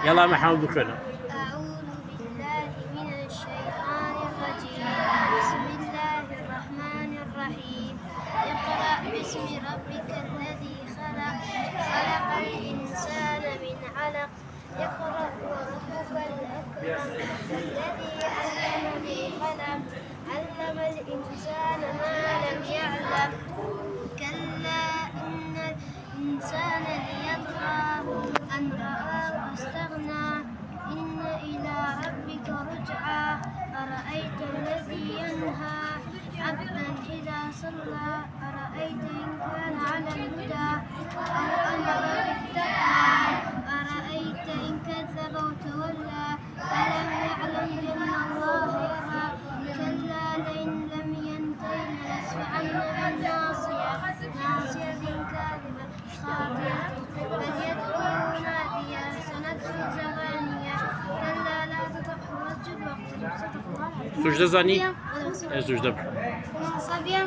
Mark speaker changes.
Speaker 1: يلا محمد بكرة.
Speaker 2: أعوذ بالله من الشيطان الرجيم. بسم الله الرحمن الرحيم. اقرأ باسم ربك الذي خلق. خلق الإنسان من علق. اقرأ وربك الأكرم الذي علم بالقلم. علم الإنسان ما لم يعلم. كلا إن الإنسان ليطغى أن رآه استغنى. إن إلى ربك رجعى. أرأيت الذي ينهى عبدا إذا صلى. أرأيت إن كان على الهدى أو أمر بالتقوى. أرأيت إن كذب وتولى. ألم يعلم بأن الله يرى. كلا لئن لم ينته لنسفعا بالناصية. ناصية كاذبة خاطئة فليدعو ناديا. سندعو زبانية. كلا لا تطعه واسجد واقترب. صدق الله العظيم.
Speaker 1: سجدة زاني. سجدة.
Speaker 2: صبيا.